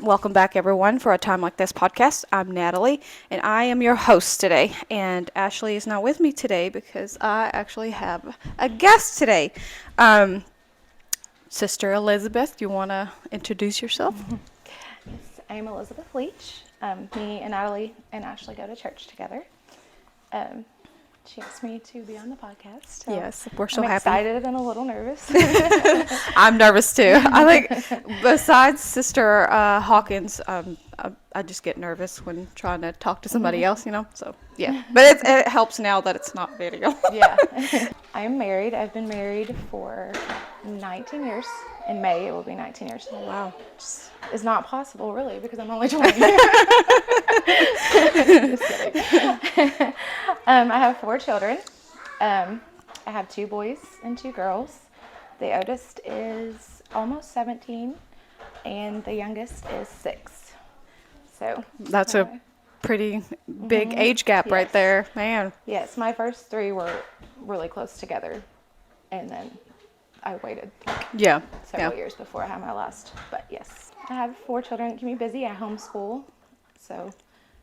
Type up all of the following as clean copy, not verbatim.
Welcome back, everyone, for a Time Like This podcast. I'm Natalie, and I am your host today. And Ashley is not with me today because I actually have a guest today. Sister Elizabeth, you want to introduce yourself? Yes, I'm Elizabeth Leach. Me and Natalie and Ashley go to church together. She asked me to be on the podcast. So Yes, we're so I'm happy. excited and a little nervous. I'm nervous too. I think, besides Sister Hawkins, I just get nervous when trying to talk to somebody else, So, yeah. But it helps now that it's not video. Yeah. I'm married. I've been married for 19 years. In May, it will be 19 years. Oh, wow. It's not possible, really, because I'm only 20. Just kidding. I have 4 children. I have 2 boys and 2 girls. The oldest is almost 17, and the youngest is 6. So That's a pretty big age gap right Yes. there, man. yes, my first 3 were really close together, and then I waited Yeah. several years before I had my last. But yes, I have 4 children that keep me busy. I homeschool, so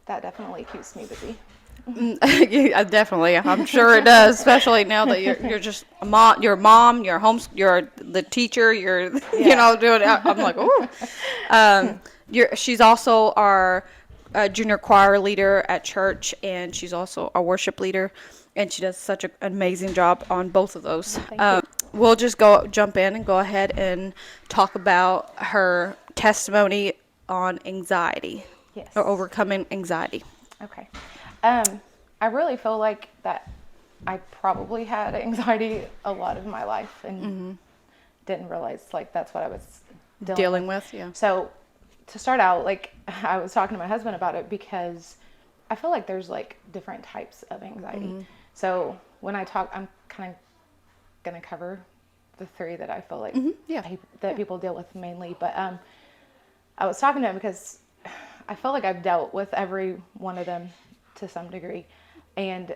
that definitely keeps me busy. Yeah, definitely. I'm sure it does, especially now that you're just a mom, you're the teacher, doing. I'm like, ooh. She's also our junior choir leader at church, and she's also our worship leader, and she does such an amazing job on both of those. Thank you. We'll just jump in and go ahead and talk about her testimony on anxiety Yes. or overcoming anxiety. Okay. I really feel like that I probably had anxiety a lot of my life and didn't realize like that's what I was Dealing with, yeah. So to start out, like I was talking to my husband about it because I feel like there's like different types of anxiety. So when I talk, I'm kind of going to cover the 3 that I feel like that people deal with mainly. But I was talking to him because I feel like I've dealt with every one of them to some degree. And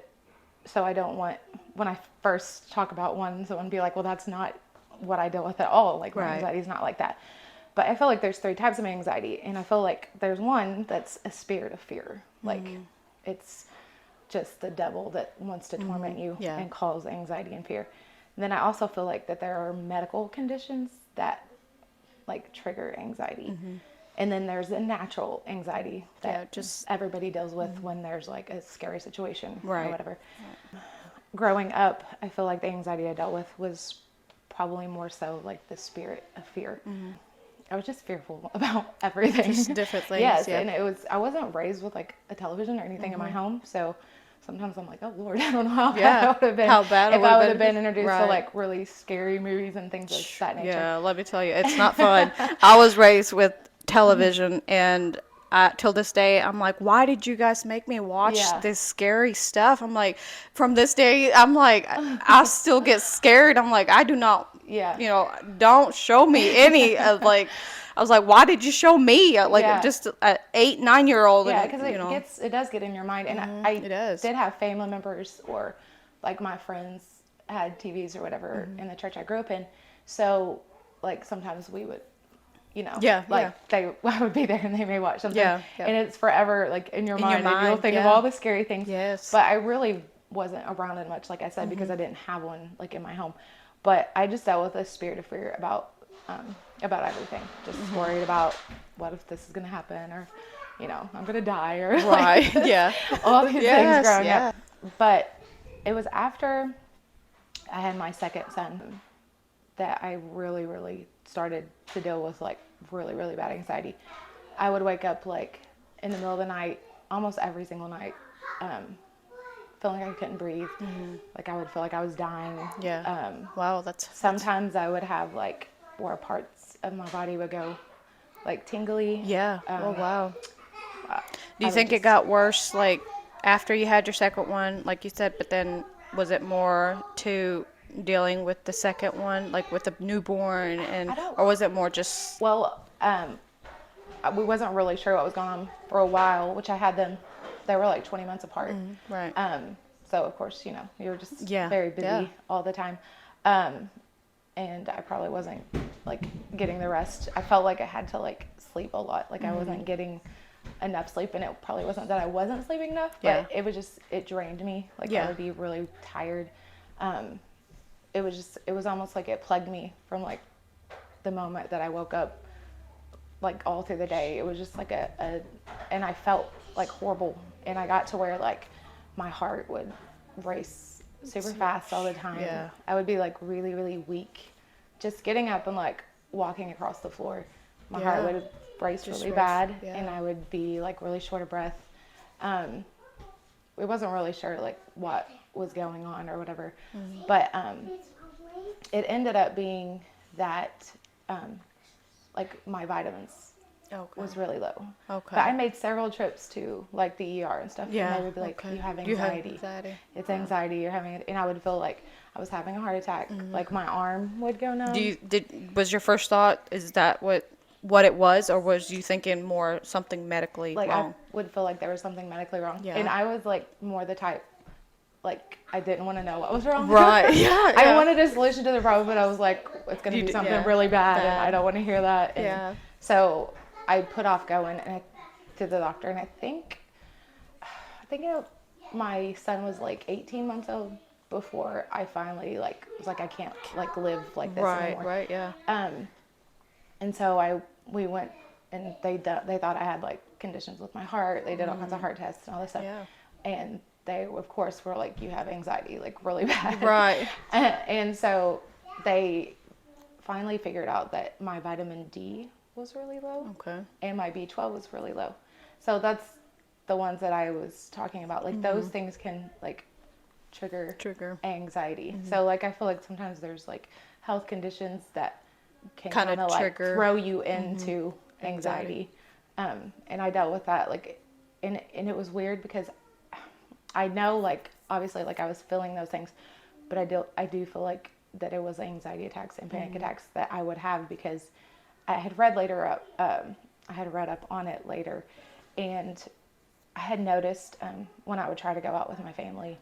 so I don't want, when I first talk about one, someone be like, well, that's not what I deal with at all. Like my anxiety is not like that. But I feel like there's 3 types of anxiety. And I feel like there's one that's a spirit of fear. Like it's just the devil that wants to torment you and cause anxiety and fear. And then I also feel like that there are medical conditions that like trigger anxiety. And then there's the natural anxiety that just everybody deals with when there's like a scary situation or whatever. Growing up, I feel like the anxiety I dealt with was probably more so like the spirit of fear. I was just fearful about everything. Just different things. Yes, yeah. and I wasn't raised with like a television or anything in my home, so sometimes I'm like, oh Lord, I don't know how bad I would have been. How bad it if would I have would have been. been introduced Right. to like really scary movies and things of that nature. Yeah, let me tell you, it's not fun. I was raised with television, and till this day, I'm like, why did you guys make me watch Yeah. this scary stuff? I'm like, from this day, I'm like, I still get scared. I'm like, I do not, Yeah. don't show me any of like, I was like, why did you show me? Like, Yeah. just an 8, 9-year-old. Yeah, and, because it does get in your mind, and I it does. did have family members or like my friends had TVs or whatever in the church I grew up in, so like sometimes we would, I would be there and they may watch something, and it's forever like in your mind, and you'll think of all the scary things. Yes. But I really wasn't around it much, like I said, because I didn't have one like in my home. But I just dealt with a spirit of fear about everything. Just worried about what if this is going to happen, or, I'm going to die, or Right. Yeah. all these things growing yeah. up. But it was after I had my second son that I really, really started to deal with like really, really bad anxiety. I would wake up like in the middle of the night, almost every single night, feeling like I couldn't breathe. Like I would feel like I was dying. Yeah. Wow, that's Sometimes I would have like where parts of my body would go like tingly. Yeah. Oh, wow. Do you I think would it got worse, like, after you had your second one, like you said, but then was it more to dealing with the second one, like with the newborn, or was it more just... Well, we wasn't really sure what was going on for a while, which I had them, they were like 20 months apart. Right. So of course, you were just Yeah, very busy yeah. all the time. And I probably wasn't like getting the rest. I felt like I had to like sleep a lot. Like I wasn't getting enough sleep, and it probably wasn't that I wasn't sleeping enough, but it drained me. Like I would be really tired. It was almost like it plugged me from like the moment that I woke up, like all through the day. It was just like and I felt like horrible, and I got to where like my heart would race super fast all the time. Yeah. I would be like really, really weak. Just getting up and like walking across the floor, my heart would race really bad, and I would be like really short of breath. We wasn't really sure like what was going on or whatever, but it ended up being that like my vitamins was really low. Okay. But I made several trips to like the ER and stuff. Yeah. And they would be like, you have anxiety. You have anxiety. It's anxiety. You're having it. And I would feel like I was having a heart attack. Like my arm would go numb. Was your first thought, is that what it was, or was you thinking more something medically Like wrong? I would feel like there was something medically wrong. Yeah. And I was like more the type, like I didn't want to know what was wrong. Right. Yeah. I wanted a solution to the problem, but I was like, it's going to be something really bad, and Bad. I don't want to hear that. And Yeah. so I put off going to the doctor, and I think my son was like 18 months old before I finally like was like, I can't like live like this anymore. Right. Yeah. And so we went, and they thought I had like conditions with my heart. They did all kinds of heart tests and all this stuff. Yeah. And they of course were like, you have anxiety, like really bad. Right. And so they finally figured out that my vitamin D was really low. Okay. And my B12 was really low. So that's the ones that I was talking about. Like those things can like trigger anxiety. So like I feel like sometimes there's like health conditions that can kind of like throw you into anxiety. And I dealt with that like, and it was weird because I know like obviously like I was feeling those things, but I do feel like that it was anxiety attacks and panic attacks that I would have because I had read up on it later, and I had noticed when I would try to go out with my family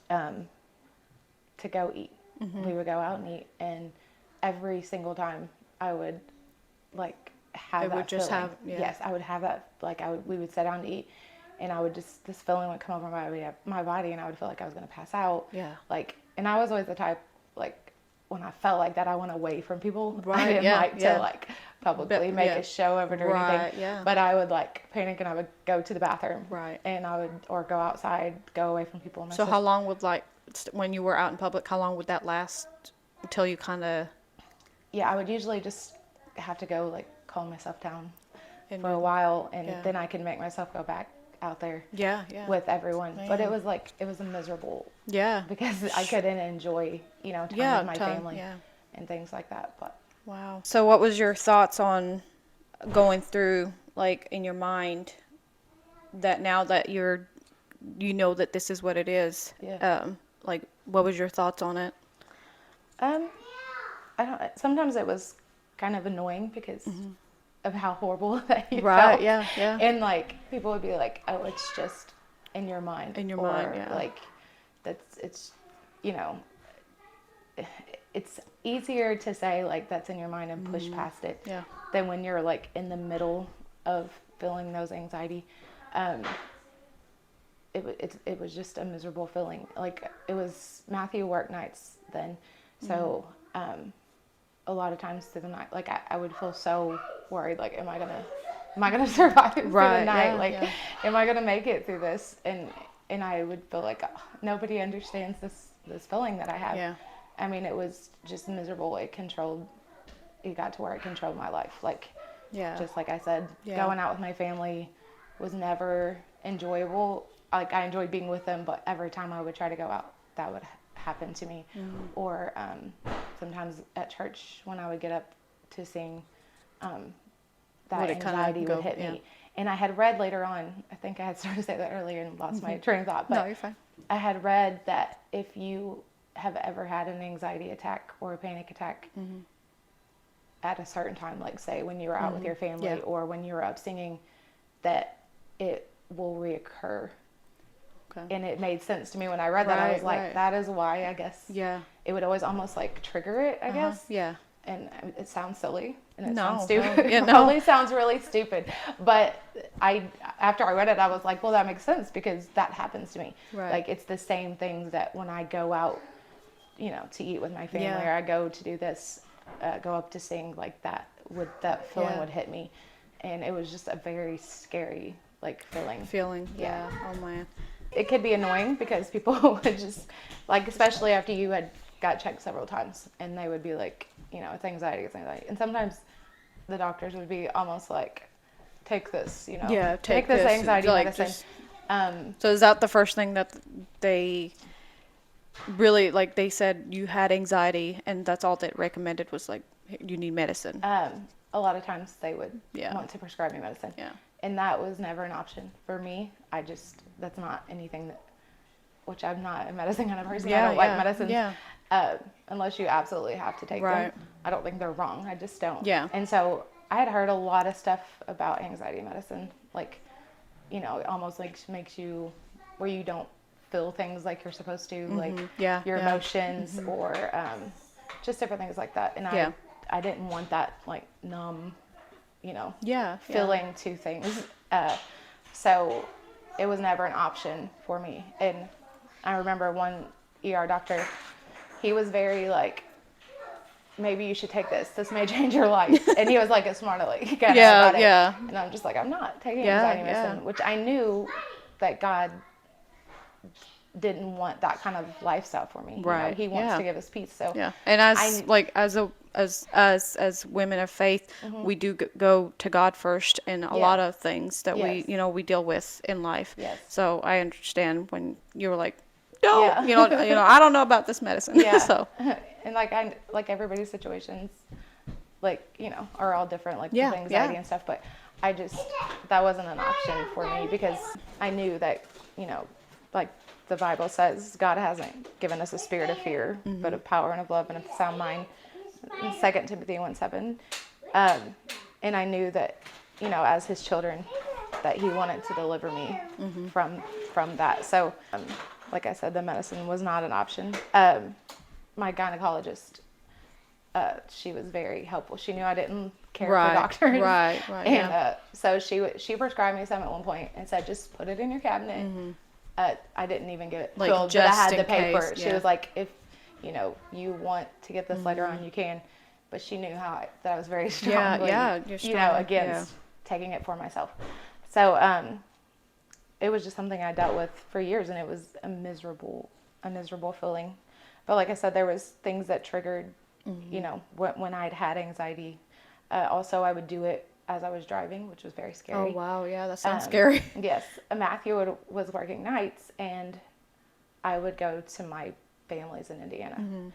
to go eat. We would go out and eat, and every single time I would like have that feeling. Yes, I would have that, like we would sit down to eat, and I would this feeling would come over my body, and I would feel like I was going to pass out. Yeah. Like, and I was always the type, like, when I felt like that, I went away from people. Right. I didn't like to like publicly make a show of it or anything. Yeah. But I would like panic, and I would go to the bathroom. Right. And I would, or go outside, go away from people. And So how long would when you were out in public, how long would that last until you kind of? Yeah, I would usually just have to go like calm myself down for a while, and then I can make myself go back out there. Yeah. With everyone. Man. But it was a miserable. Yeah. Because I couldn't enjoy, time with my family and things like that. But wow. So what was your thoughts on going through, like, in your mind, that now that you know that this is what it is? Yeah. Like, what was your thoughts on it? Sometimes it was kind of annoying because of how horrible that you right, felt. Yeah. And like people would be like, "Oh, it's just in your mind." In your mind, yeah. Like it's it's easier to say like that's in your mind and push past it than when you're like in the middle of feeling those anxiety. It was just a miserable feeling. Like it was Matthew work nights then, so a lot of times through the night, like I would feel so worried. Like, am I gonna survive through the night? Am I gonna make it through this? And I would feel like nobody understands this feeling that I have. Yeah. I mean, it was just miserable. It got to where it controlled my life. Like, just like I said, going out with my family was never enjoyable. Like, I enjoyed being with them, but every time I would try to go out, that would happen to me. Or sometimes at church when I would get up to sing, that anxiety would hit me. And I had read later on, I think I had started to say that earlier and lost my train of thought, but no, you're fine. I had read that if you have ever had an anxiety attack or a panic attack at a certain time, like say when you were out with your family or when you were up singing, that it will reoccur. Okay. And it made sense to me when I read that. I was like, that is why, I guess. Yeah. It would always almost like trigger it, I guess. Yeah. and it sounds silly and it No, sounds stupid. no, yeah, It no. probably sounds really stupid, but after I read it, I was like, well, that makes sense because that happens to me. Right. Like it's the same things that when I go out, you know, to eat with my family, Yeah. or I go to do this, go up to sing, like that feeling Yeah. would hit me, and it was just a very scary like feeling. Feeling. Yeah. Oh man. It could be annoying because people would just like, especially after you had got checked several times, and they would be like, you know, it's anxiety, and sometimes the doctors would be almost like, take this, you know, Yeah, take this anxiety like, medicine. just- So is that the first thing that they really, like, they said you had anxiety and that's all they recommended was like, "Hey, you need medicine." A lot of times they would Yeah. want to prescribe me medicine. Yeah. And that was never an option for me. That's not anything that, which I'm not a medicine kind of person. I Yeah, don't like yeah, medicines. yeah. Unless you absolutely have to take Right. them. I don't think they're wrong. I just don't. Yeah. And so I had heard a lot of stuff about anxiety medicine. Like, you know, it almost like makes you, where you don't feel things like you're supposed to, like Yeah, your yeah. emotions or just different things like that. And Yeah. I didn't want that like numb, you know, Yeah. feeling to things. So it was never an option for me. And I remember one ER doctor, he was very like, maybe you should take this. This may change your life. And he was like a smart aleck kind Yeah, of about yeah. it. And I'm just like, I'm not taking Yeah, anxiety medicine, yeah. which I knew that God didn't want that kind of lifestyle for me. You know, Right, he wants yeah. to give us peace. So Yeah. And as women of faith, we do go to God first in a Yeah. lot of things that Yes. we deal with in life. Yes. So I understand when you were like, no, Yeah. I don't know about this medicine. Yeah. So And like everybody's situations, like, you know, are all different, like Yeah, with anxiety yeah. and stuff. But that wasn't an option for me because I knew that, you know, like the Bible says, God hasn't given us a spirit of fear, but of power and of love and of sound mind. In 2 Timothy 1:7. And I knew that, you know, as his children, that he wanted to deliver me from that. So, like I said, the medicine was not an option. My gynecologist, she was very helpful. She knew I didn't care Right, for doctors. right, And yeah. so she prescribed me some at one point and said, just put it in your cabinet. I didn't even get it Like, filled, but I just had in the paper. case, She yeah. was like, if, you know, you want to get this later on, you can. But she knew that I was very strong. yeah, you're You know, strong, against taking it for myself. So it was just something I dealt with for years, and it was a miserable feeling. But like I said, there was things that triggered, you know, when I'd had anxiety. Also, I would do it as I was driving, which was very scary. Oh wow, yeah, that sounds scary. Yes, Matthew was working nights, and I would go to my families in Indiana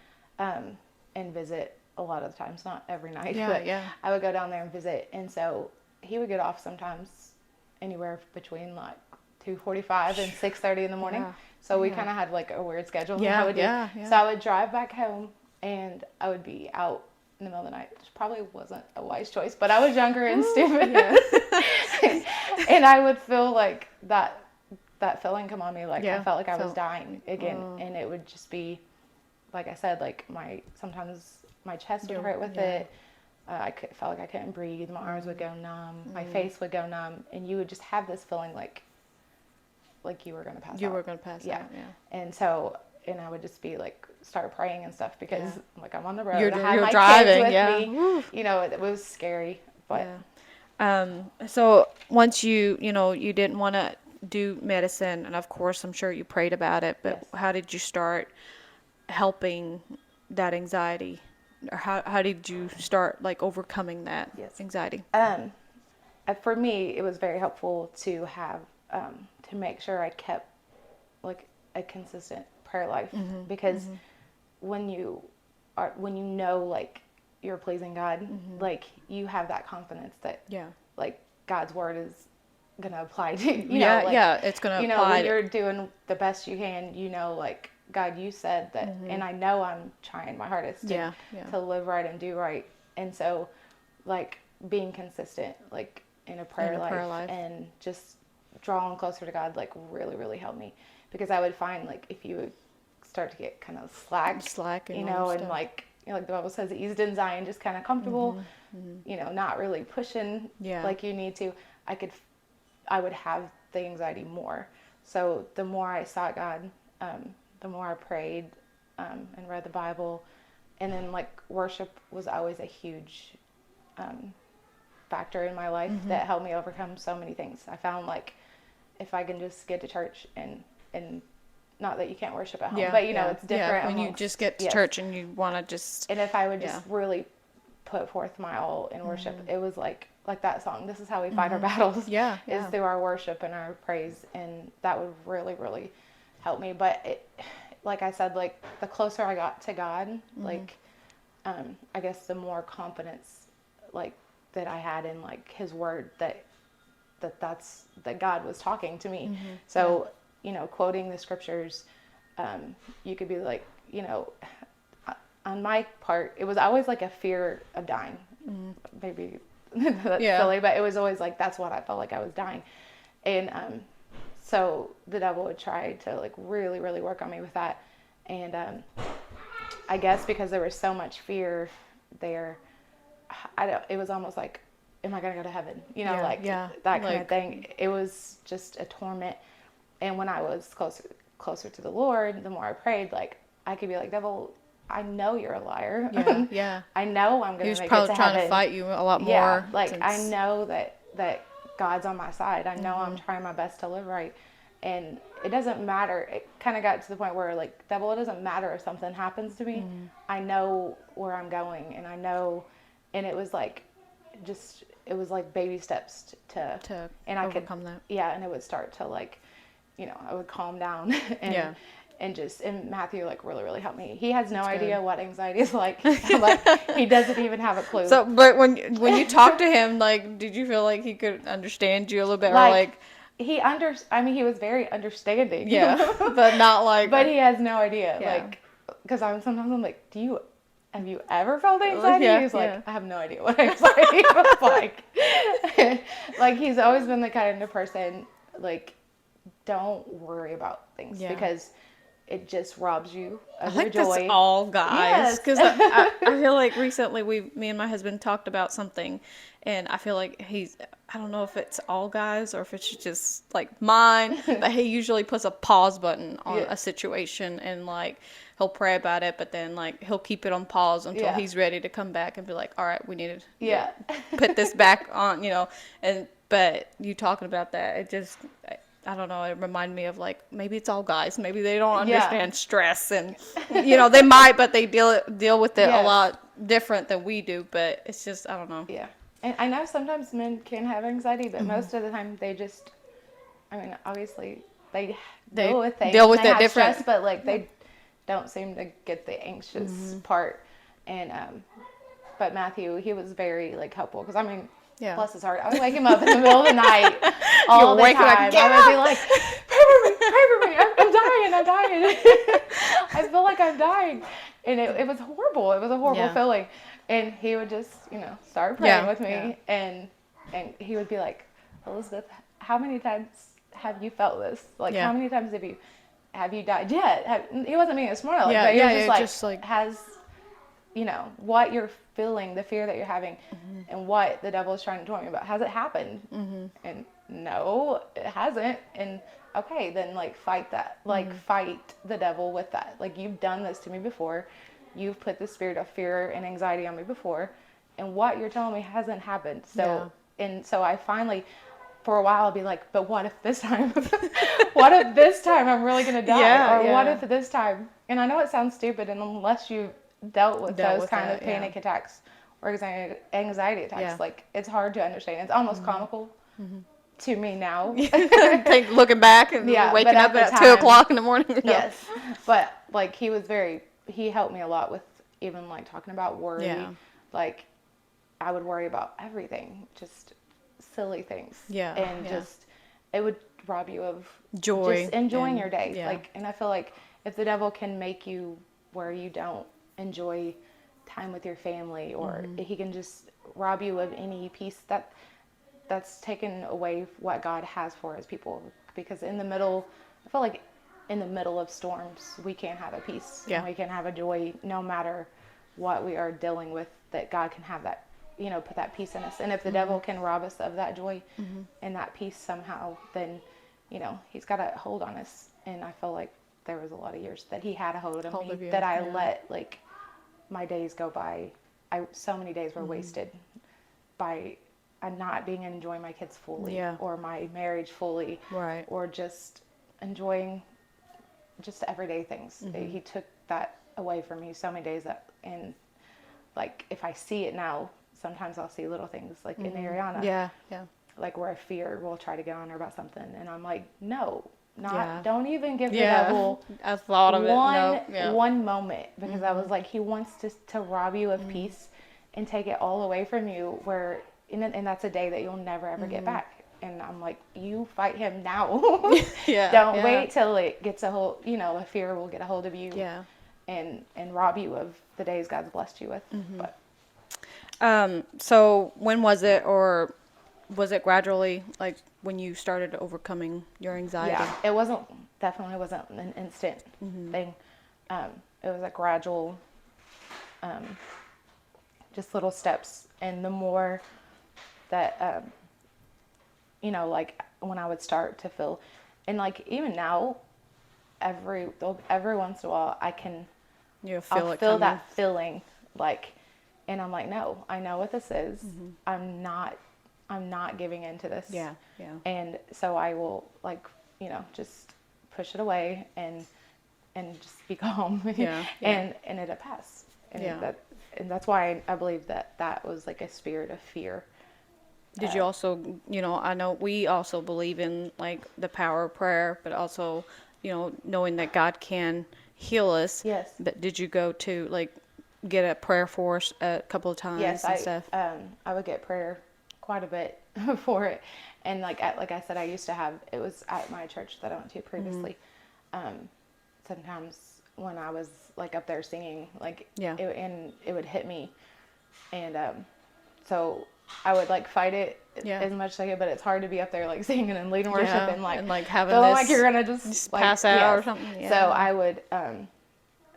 and visit a lot of the times, not every night, Yeah, but yeah. I would go down there and visit. And so he would get off sometimes anywhere between like 2:45 and 6:30 in the morning. Yeah, So we yeah. kind of had like a weird schedule. that Yeah, I would do. yeah, yeah. So I would drive back home, and I would be out in the middle of the night, which probably wasn't a wise choice, but I was younger and stupid. And I would feel like that feeling come on me, like Yeah, I felt like I was felt- dying again. And it would just be, like I said, like sometimes my chest would hurt with yeah. it. Felt like I couldn't breathe. My arms would go numb. My face would go numb. And you would just have this feeling like you were going to pass out. You were going to pass Yeah. out, yeah. And so, and I would just be like, start praying and stuff because like I'm on the road. You're- I had you're my driving, kids with yeah. me. Woo. You know, it was scary. But So once you didn't want to do medicine, and of course I'm sure you prayed about it, but Yes. how did you start helping that anxiety? Or how did you start like overcoming that Yes. anxiety? For me, it was very helpful to have to make sure I kept like a consistent prayer life because when you know like you're pleasing God, like you have that confidence that Yeah. like God's word is gonna apply to you. Yeah, know, like, yeah, it's gonna you know, apply when to- you're doing the best you can. You know, like God, you said that, and I know I'm trying my hardest to, Yeah, yeah. to live right and do right. And so, like being consistent, like in a prayer life, and just drawing closer to God, like really, really helped me because I would find like if you would start to get kind of slack Slack and you all know, that and stuff. like like the Bible says, eased in Zion, just kind of comfortable, not really pushing Yeah. like you need to, I would have the anxiety more. So the more I sought God, the more I prayed, and read the Bible, and then like worship was always a huge factor in my life that helped me overcome so many things. I found like if I can just get to church and not that you can't worship at home, but it's different when you amongst, just get to church and you want to just, and if I would just really put forth my all in worship, it was like that song, this is how we fight our battles, is through our worship and our praise, and that would really, really help me. But it, like I said, like the closer I got to God, like I guess the more confidence like that I had in like his word that God was talking to me. So quoting the scriptures, you could be like, on my part, it was always like a fear of dying. Maybe that's silly, but it was always like, that's what I felt like I was dying. And so the devil would try to like really, really work on me with that. And I guess because there was so much fear there, it was almost like, am I going to go to heaven? That kind of thing. It was just a torment. And when I was closer to the Lord, the more I prayed, like I could be like, devil, I know you're a liar. I know I'm going to make it to heaven. He was probably trying to fight you a lot more. Yeah, like I know that God's on my side. I know I'm trying my best to live right. And it doesn't matter. It kind of got to the point where like, devil, it doesn't matter if something happens to me. I know where I'm going, and I know, and it was like, it was like baby steps to and I could overcome that. Yeah, and it would start to like, I would calm down and Matthew like really, really helped me. He has no idea what anxiety is like. Like he doesn't even have a clue. So, but when you talked to him, like, did you feel like he could understand you a little bit, or like he was very understanding. But not like. But he has no idea. Like, because I'm like, have you ever felt anxiety? He's like, I have no idea what anxiety feels like. Like he's always been the kind of person like, don't worry about things because it just robs you of your joy. That's all guys. Because I feel like recently me and my husband talked about something, and I feel like I don't know if it's all guys or if it's just like mine, but he usually puts a pause button on a situation, and like he'll pray about it, but then like he'll keep it on pause until he's ready to come back and be like, all right, we need to put this back on, but you talking about that, it just, I don't know, it reminded me of like, maybe it's all guys. Maybe they don't understand stress, and they might, but they deal with it a lot different than we do. But it's just, I don't know. Yeah. And I know sometimes men can have anxiety, but most of the time they just, obviously they deal with things. Deal with it different. Stress, but like they don't seem to get the anxious part. And, but Matthew, he was very like helpful. Cause bless his heart, I would wake him up in the middle of the night all the time. I would be like, pray for me. I'm dying. I feel like I'm dying. And it was horrible. It was a horrible feeling. And he would just, start praying with me. And he would be like, Elizabeth, how many times have you felt this? Like, how many times have you died yet? He wasn't being smart like that. He was just like, has, what you're feeling, the fear that you're having, and what the devil is trying to tell me about. Has it happened? And no, it hasn't. And okay, then like fight that. Like fight the devil with that. Like, you've done this to me before. You've put the spirit of fear and anxiety on me before. And what you're telling me hasn't happened. So, and so I finally, for a while, I'll be like, but what if this time? What if this time I'm really going to die? What if this time? And I know it sounds stupid, and unless you dealt with those kind of panic attacks or anxiety attacks, like, it's hard to understand. It's almost comical to me now. Looking back and waking up at 2 o'clock in the morning. Yes. But like, he helped me a lot with even like talking about worry. Like, I would worry about everything, just silly things. And just, it would rob you of joy, just enjoying your day. Like, and I feel like if the devil can make you where you don't enjoy time with your family, or he can just rob you of any peace that's taken away what God has for his people. Because I feel like in the middle of storms, we can have a peace. And we can have a joy no matter what we are dealing with, that God can have that, put that peace in us. And if the devil can rob us of that joy and that peace somehow, then, he's got a hold on us. And I feel like there was a lot of years that he had a hold of me, that I let, like, my days go by. So many days were wasted by not being enjoying my kids fully, or my marriage fully, or just enjoying just everyday things. He took that away from me so many days, and like, if I see it now, sometimes I'll see little things like in Ariana, like where fear will try to get on her about something, and I'm like, no, don't even give the devil I thought of one moment, because I was like, he wants to rob you of peace and take it all away from you, and that's a day that you'll never ever get back. And I'm like, you fight him now. Don't wait till it gets a hold, a fear will get a hold of you, and rob you of the days God's blessed you with. But so when was it, or was it gradually, like when you started overcoming your anxiety? Yeah, definitely wasn't an instant thing. It was a gradual, just little steps. And the more that, like when I would start to feel, and like even now, every once in a while, I'll feel that feeling, like, and I'm like, no, I know what this is. I'm not giving into this. And so I will, like, just push it away and just be calm. And it'll pass. And that's why I believe that was like a spirit of fear. Did you also, I know we also believe in like the power of prayer, but also, knowing that God can heal us. Yes. But did you go to like get a prayer for us a couple of times and stuff? I would get prayer quite a bit for it. And like I said, I used to have, it was at my church that I went to previously. Sometimes when I was like up there singing, like, it would hit me. And so I would like fight it as much as I could, but it's hard to be up there like singing and leading worship and like having feeling this, like you're gonna just like, pass out or something. So I would,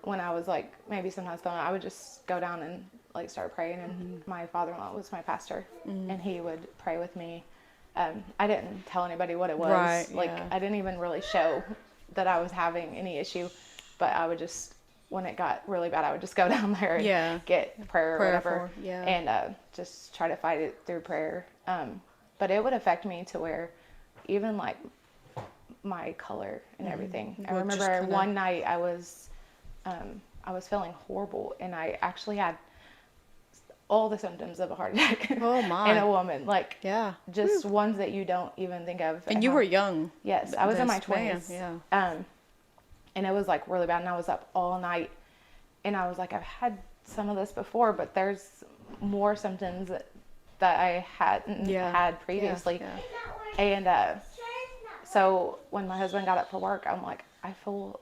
when I was like maybe sometimes feeling, I would just go down and like start praying. And my father-in-law was my pastor, and he would pray with me. I didn't tell anybody what it was. I didn't even really show that I was having any issue, but I would just, when it got really bad, I would just go down there and get prayer or whatever, and just try to fight it through prayer. But it would affect me to where even like my color and everything. I remember one night I was feeling horrible, and I actually had all the symptoms of a heart attack. Oh my! In a woman, like just ones that you don't even think of. And you were young. Yes, I was in my 20s. And it was like really bad, and I was up all night, and I was like, I've had some of this before, but there's more symptoms that I hadn't had previously. And so when my husband got up for work, I'm like, I feel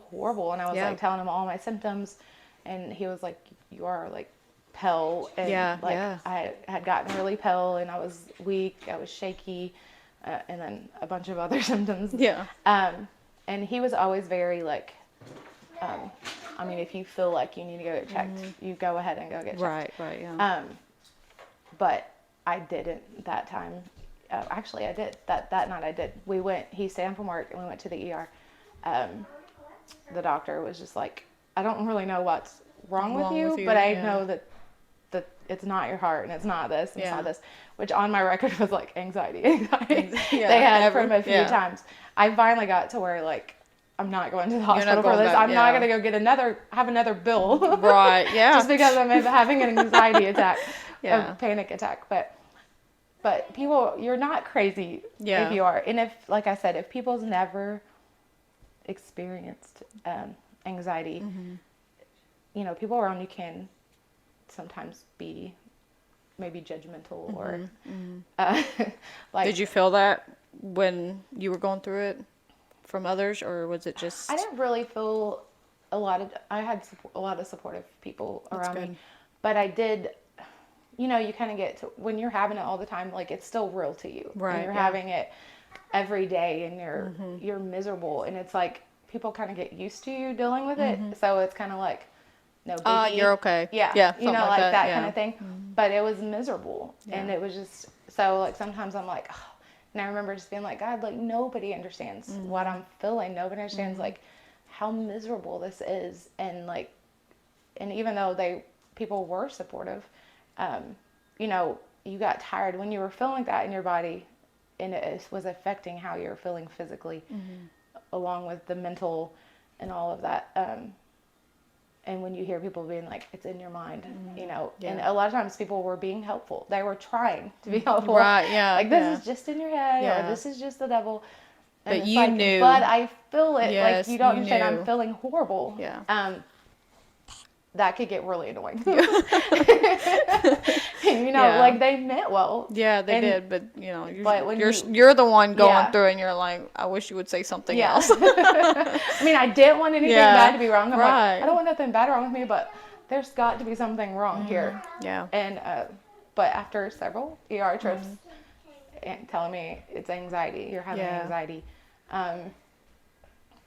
horrible, and I was like telling him all my symptoms, and he was like, you are like pale, and I had gotten really pale, and I was weak, I was shaky, and then a bunch of other symptoms. And he was always very like, I mean, if you feel like you need to go get checked, you go ahead and go get checked. Right. But I didn't that time. Actually, I did. That night I did. He stayed home from work, and we went to the ER. The doctor was just like, I don't really know what's wrong with you, but I know that it's not your heart, and it's not this, and it's not this, which on my record was like anxiety. They had from a few times. I finally got to where like, I'm not going to the hospital for this. I'm not going to go have another bill. Right. Yeah. Just because I'm having an anxiety attack, a panic attack. But people, you're not crazy if you are. And if, like I said, if people's never experienced anxiety, people around you can sometimes be maybe judgmental or like. Did you feel that when you were going through it from others, or was it just? I didn't really feel I had a lot of supportive people around me, but I did, you kind of get to, when you're having it all the time, like it's still real to you. Right. And you're having it every day, and you're miserable, and it's like people kind of get used to you dealing with it. So it's kind of like, no biggie. You're okay. Yeah. Yeah, You know, something like that yeah. kind of thing. But it was miserable. And Yeah. it was just, so like sometimes I'm like, oh. And I remember just being like, God, like nobody understands what I'm feeling. Nobody understands like how miserable this is. And like, and even though people were supportive, you know, you got tired when you were feeling that in your body, and it was affecting how you were feeling physically, along with the mental and all of that. And when you hear people being like, it's in your mind, you know, and a lot of times people were being helpful. They were trying to be helpful. Right, yeah. Like, this is just in your head, Yeah. or this is just the devil. And But it's you like, knew. but I feel it. Yes, like, you don't you understand. knew. I'm feeling horrible. Yeah. That could get really annoying. You know, Yeah. like they meant well. Yeah, they And- did, but you know, but when you're the one going Yeah. through, and you're like, I wish you would say something Yeah. else. I mean, I didn't want anything Yeah. bad to be wrong. I'm Right. like, I don't want nothing bad wrong with me, but there's got to be something wrong here. Yeah. And but after several ER trips and telling me it's anxiety, you're having Yeah. anxiety,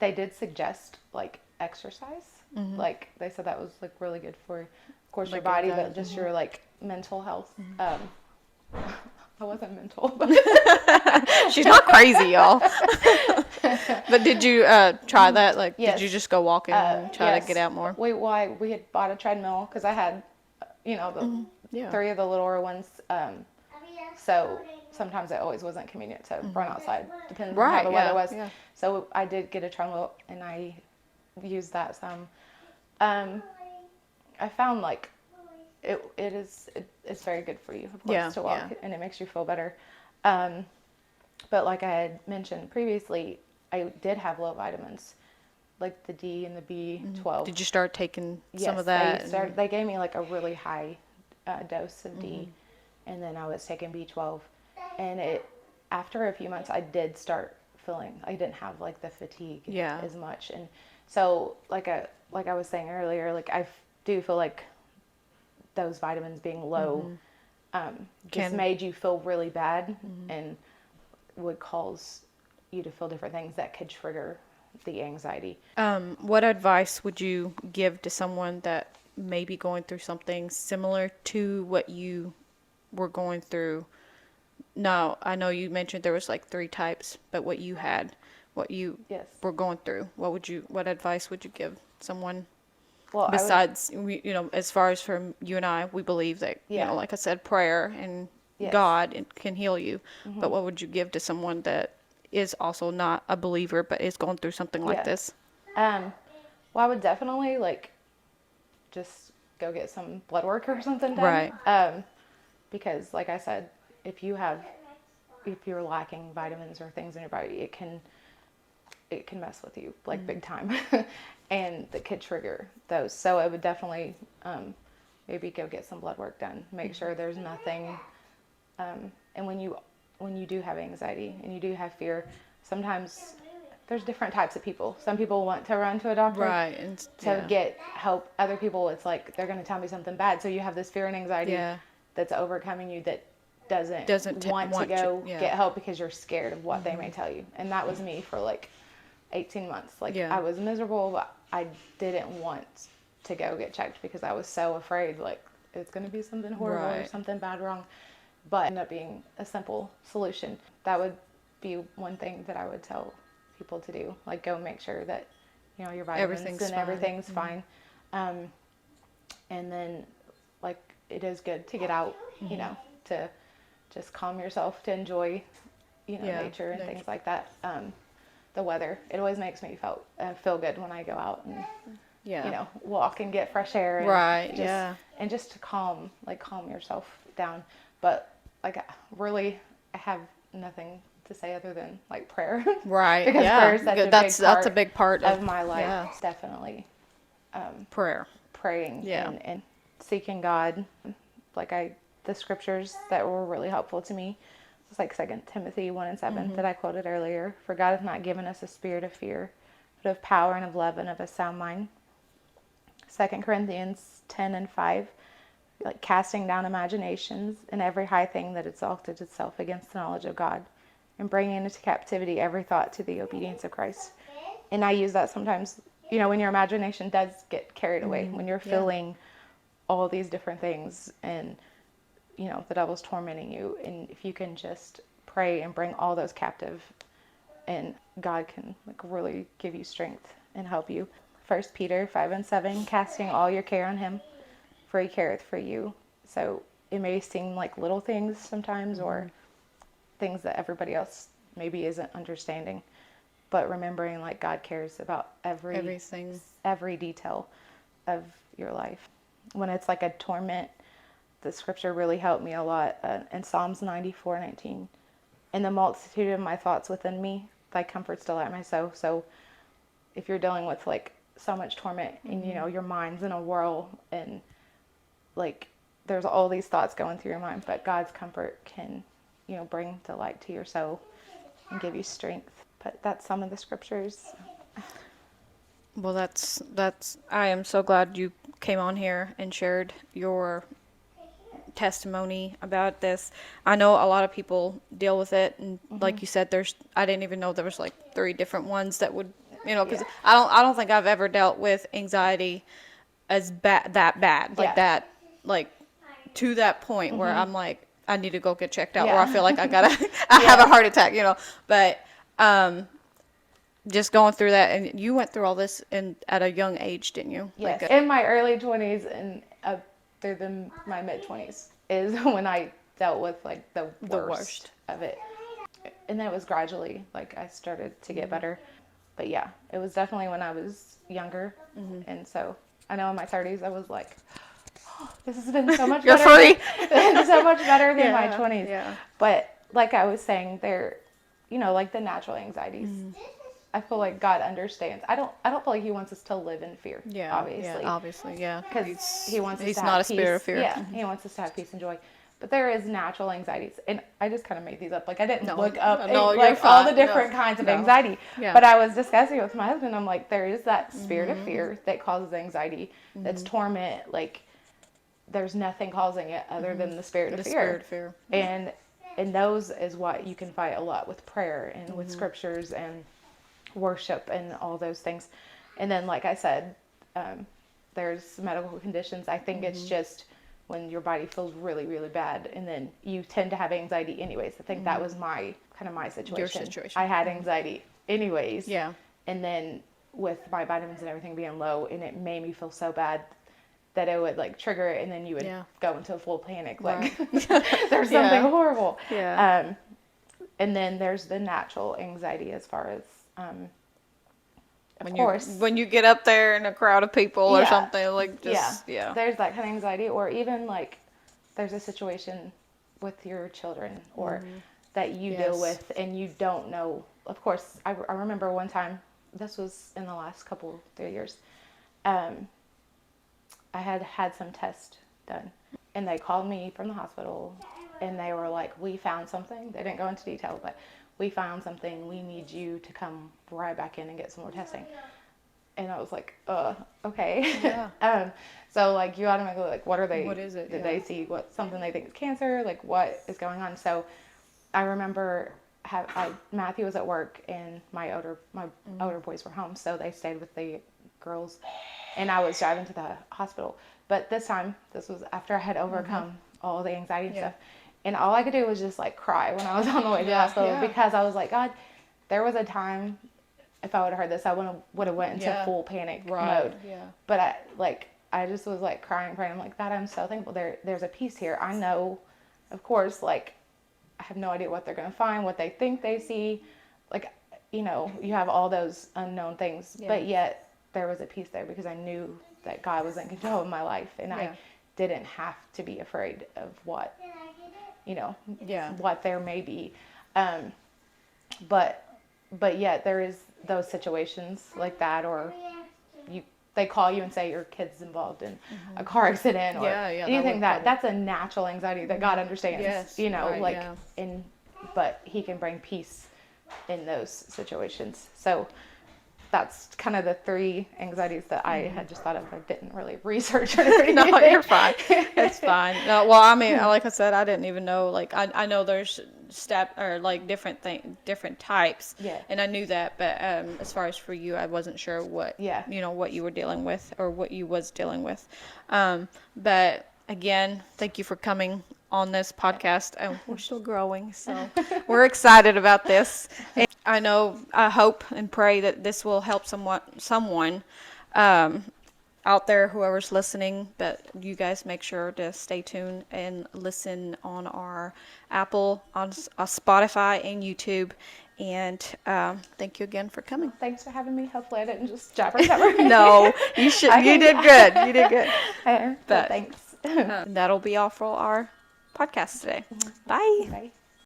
they did suggest like exercise. Like they said that was like really good for, of course, your Like body, anxiety. but just your like mental health. I wasn't mental. She's not crazy, y'all. But did you try that? Like, Yes. did you just go walking and try Yes. to get out more? We had bought a treadmill because I had, you know, the Yeah. 3 of the littler ones. So sometimes it always wasn't convenient to run outside, depending on how Right, the weather yeah, was. yeah. So I did get a treadmill and I used that some. I found like it's very good for you, of course, Yeah, to walk, yeah. and it makes you feel better. But like I had mentioned previously, I did have low vitamins, like the D and the B12. Did you start taking some of Yes, that? they gave me like a really high dose of D, and then I was taking B12, and after a few months I did start feeling I didn't have like the fatigue Yeah. as much, and so like I was saying earlier, like I do feel like those vitamins being low just made you feel really bad and would cause you to feel different things that could trigger the anxiety. What advice would you give to someone that may be going through something similar to what you were going through? Now, I know you mentioned there was like 3 types, but what you had, what you Yes. were going through, what advice would you give someone? Well, Besides, you know, as far as from you and I, we believe that, you Yeah. know, like I said, prayer and Yes. God can heal you. But what would you give to someone that is also not a believer, but is going through something like Yeah. this? well, I would definitely like just go get some blood work or something done. Right. Because like I said, if you're lacking vitamins or things in your body, it can mess with you like big time, and that could trigger those. So I would definitely maybe go get some blood work done. Make sure there's nothing. And when you do have anxiety and you do have fear, sometimes there's different types of people. Some people want to run to a doctor Right. And to get help. Other people, it's like they're going to tell me something bad. So you have this fear and anxiety that's overcoming you that doesn't want to go get help because you're scared of what they may tell you. And that was me for like 18 months. Like I was miserable, but I didn't want to go get checked because I was so afraid like it's going to be something horrible or Right. something bad wrong. But it ended up being a simple solution. That would be one thing that I would tell people to do. Like go make sure that, you know, your vitamins everything's fine. And then like it is good to get out, you know, to just calm yourself, to enjoy, you know, nature and things like that. The weather, it always makes me feel good when I go out and you know, walk and get fresh air and and just to calm yourself down. But like really I have nothing to say other than like prayer. Right. Because prayer is That's a big part of my life. Yeah. Definitely Prayer. praying Yeah. and seeking God. Like the scriptures that were really helpful to me. It's like 2 Timothy 1:7 that I quoted earlier. For God has not given us a spirit of fear, but of power and of love and of a sound mind. 2 Corinthians 10:5, like casting down imaginations and every high thing that exalted itself against the knowledge of God, and bringing into captivity every thought to the obedience of Christ. And I use that sometimes when your imagination does get carried away, when you're feeling all these different things and, the devil's tormenting you. And if you can just pray and bring all those captive, and God can like really give you strength and help you. 1 Peter 5:7, casting all your care on him, for he careth for you. So it may seem like little things sometimes, or things that everybody else maybe isn't understanding, but remembering like God cares about Everything. every detail of your life. When it's like a torment, the scripture really helped me a lot in Psalms 94:19. In the multitude of my thoughts within me, thy comforts delight my soul. So if you're dealing with like so much torment and your mind's in a whirl and like there's all these thoughts going through your mind, but God's comfort can, bring delight to your soul and give you strength. But that's some of the scriptures. Well, that's I am so glad you came on here and shared your testimony about this. I know a lot of people deal with it, and like you said, I didn't even know there was like 3 different ones that would, because I don't think I've ever dealt with anxiety as that bad, like that, like to that point where I'm like, I need to go get checked out, or I feel like I have a heart attack, but just going through that. And you went through all this at a young age, didn't you? Yes, in my early 20s and up through my mid 20s is when I dealt with like the worst of it. And then it was gradually like I started to get better. But yeah, it was definitely when I was younger. And so I know in my 30s I was like, oh, this has been so much You're better. free. So much better than my 20s. Yeah. But like I was saying, they're, like the natural anxieties. I feel like God understands. I don't feel like he wants us to live in fear. Yeah. Obviously. Yeah, obviously. Yeah. Because he wants us he's to not have a spirit of peace. fear. Yeah. He wants us to have peace and joy. But there is natural anxieties. And I just kind of made these up. Like I didn't look up like all the different kinds of anxiety. Yeah. But I was discussing it with my husband. I'm like, there is that spirit of fear that causes anxiety. That's torment. Like there's nothing causing it other than the spirit of fear. Spirit of fear. And those is what you can fight a lot with prayer and with scriptures and worship and all those things. And then like I said, there's medical conditions. I think it's just when your body feels really, really bad, and then you tend to have anxiety anyways. I think that was my situation. Your situation. I had anxiety anyways. Yeah. And then with my vitamins and everything being low, and it made me feel so bad that it would like trigger it, and then you would go into a full panic. Like there's something horrible. Yeah. And then there's the natural anxiety as far as, when you get up there in a crowd of people or something, like just, there's that kind of anxiety, or even like there's a situation with your children or that you deal with and you don't know. Of course, I remember one time, this was in the last 3 years, I had some tests done, and they called me from the hospital, and they were like, we found something. They didn't go into detail, but we found something. We need you to come right back in and get some more testing. And I was like, okay. Yeah. So like you automatically like, what is it? Did they see something they think is cancer? Like what is going on? So I remember Matthew was at work, and my older boys were home. So they stayed with the girls, and I was driving to the hospital. But this was after I had overcome all the anxiety and stuff. And all I could do was just like cry when I was on the way to the hospital, because I was like, God, there was a time if I would have heard this, I would have went into full panic mode. Yeah. But I just was like crying. I'm like, God, I'm so thankful. There's a peace here. I know, of course, like I have no idea what they're going to find, what they think they see. Like, you have all those unknown things, but yet there was a peace there because I knew that God was in control of my life, and I didn't have to be afraid of what, what there may be. But yet there is those situations like that, or they call you and say your kid's involved in a car accident or anything that's a natural anxiety that God understands, but he can bring peace in those situations. So that's kind of the 3 anxieties that I had just thought of. I didn't really research or anything. No, you're fine. It's fine. No, well, I mean, like I said, I didn't even know. Like, I know there's like different types. Yeah. And I knew that, but as far as for you, I wasn't sure what Yeah. what you were dealing with or what you was dealing with. But again, thank you for coming on this podcast. We're still growing, so we're excited about this. And I hope and pray that this will help someone out there, whoever's listening, but you guys make sure to stay tuned and listen on our Apple, on Spotify, and YouTube. And thank you again for coming. Thanks for having me. Hopefully I didn't just jabber. No, you should. You did good. You did good. But thanks. That'll be all for our podcast today. Bye. Bye.